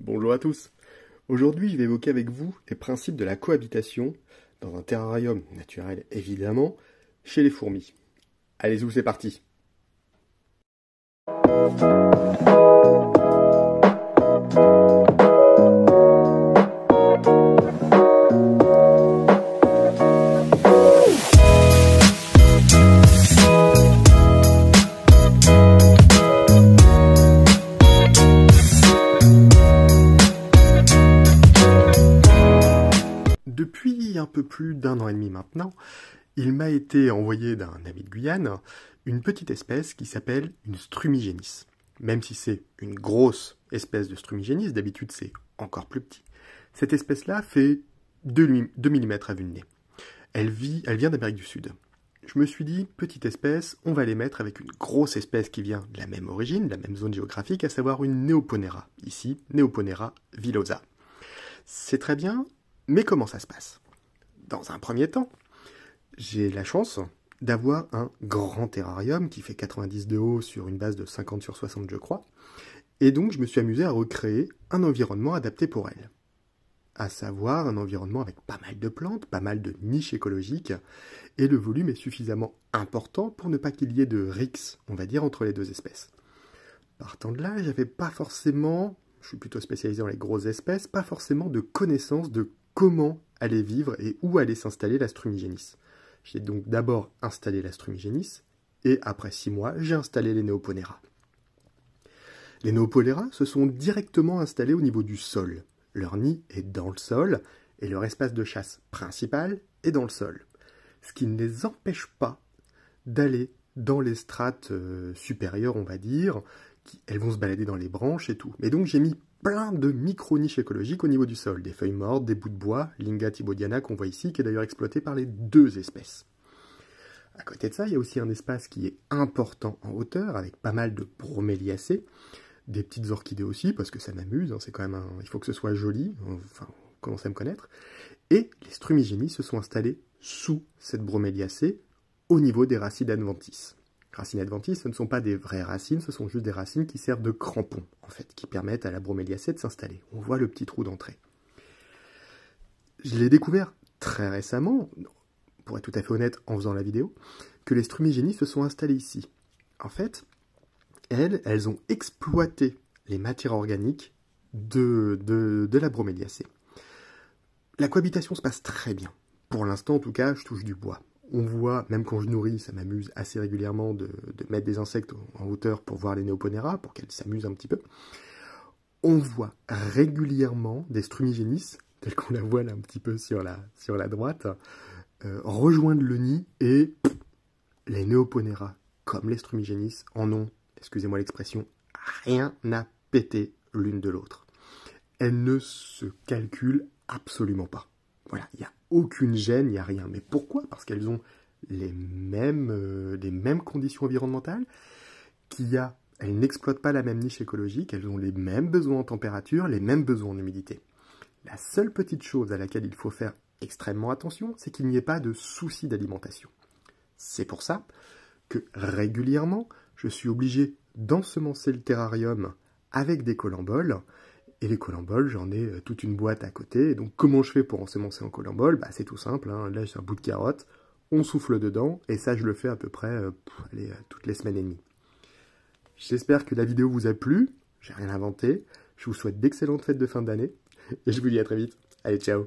Bonjour à tous. Aujourd'hui, je vais évoquer avec vous les principes de la cohabitation, dans un terrarium naturel évidemment, chez les fourmis. Allez-y, c'est parti. Depuis un peu plus d'un an et demi maintenant, il m'a été envoyé d'un ami de Guyane une petite espèce qui s'appelle une Strumigénis. Même si c'est une grosse espèce de Strumigénis, d'habitude c'est encore plus petit. Cette espèce-là fait 2 mm à vue de nez. Elle vient d'Amérique du Sud. Je me suis dit, petite espèce, on va les mettre avec une grosse espèce qui vient de la même origine, de la même zone géographique, à savoir une Neoponera. Ici, Neoponera villosa. C'est très bien, mais comment ça se passe? Dans un premier temps, j'ai la chance d'avoir un grand terrarium qui fait 90 de haut sur une base de 50 sur 60, je crois. Et donc, je me suis amusé à recréer un environnement adapté pour elle. À savoir un environnement avec pas mal de plantes, pas mal de niches écologiques, et le volume est suffisamment important pour ne pas qu'il y ait de rixe, on va dire, entre les deux espèces. Partant de là, j'avais pas forcément, je suis plutôt spécialisé dans les grosses espèces, pas forcément de connaissance de comment allait vivre et où allait s'installer la Strumigénis. J'ai donc d'abord installé la Strumigénis, et après 6 mois, j'ai installé les Neoponera. Les Neoponera se sont directement installés au niveau du sol. Leur nid est dans le sol, et leur espace de chasse principal est dans le sol. Ce qui ne les empêche pas d'aller dans les strates supérieures, on va dire. Elles vont se balader dans les branches et tout. Mais donc j'ai mis plein de micro-niches écologiques au niveau du sol. Des feuilles mortes, des bouts de bois, Linga thibaudiana qu'on voit ici, qui est d'ailleurs exploité par les deux espèces. À côté de ça, il y a aussi un espace qui est important en hauteur, avec pas mal de broméliacées, des petites orchidées aussi, parce que ça m'amuse, hein, c'est quand même il faut que ce soit joli, enfin, on commence à me connaître. Et les Strumigénis se sont installés sous cette broméliacée, au niveau des racines adventices. Racines adventices, ce ne sont pas des vraies racines, ce sont juste des racines qui servent de crampons, en fait, qui permettent à la broméliacée de s'installer. On voit le petit trou d'entrée. Je l'ai découvert très récemment, pour être tout à fait honnête en faisant la vidéo, que les Strumigénis se sont installés ici. En fait, elles ont exploité les matières organiques de la broméliacée. La cohabitation se passe très bien. Pour l'instant, en tout cas, je touche du bois. On voit, même quand je nourris, ça m'amuse assez régulièrement de mettre des insectes en hauteur pour voir les Neoponera, pour qu'elles s'amusent un petit peu. On voit régulièrement des Strumigénis, tels qu'on la voit là un petit peu sur la droite, rejoindre le nid, et les Neoponera, comme les Strumigénis, en ont, excusez-moi l'expression, rien à péter l'une de l'autre. Elles ne se calculent absolument pas. Voilà, il n'y a aucune gêne, il n'y a rien. Mais pourquoi? Parce qu'elles ont les mêmes conditions environnementales, elles n'exploitent pas la même niche écologique, elles ont les mêmes besoins en température, les mêmes besoins en humidité. La seule petite chose à laquelle il faut faire extrêmement attention, c'est qu'il n'y ait pas de souci d'alimentation. C'est pour ça que régulièrement, je suis obligé d'ensemencer le terrarium avec des colamboles. Et les colamboles, j'en ai toute une boîte à côté. Et donc, comment je fais pour ensemencer en colambole? C'est tout simple, hein. Là, j'ai un bout de carotte, on souffle dedans, et ça, je le fais à peu près toutes les semaines et demie. J'espère que la vidéo vous a plu. J'ai rien inventé. Je vous souhaite d'excellentes fêtes de fin d'année. Et je vous dis à très vite. Allez, ciao!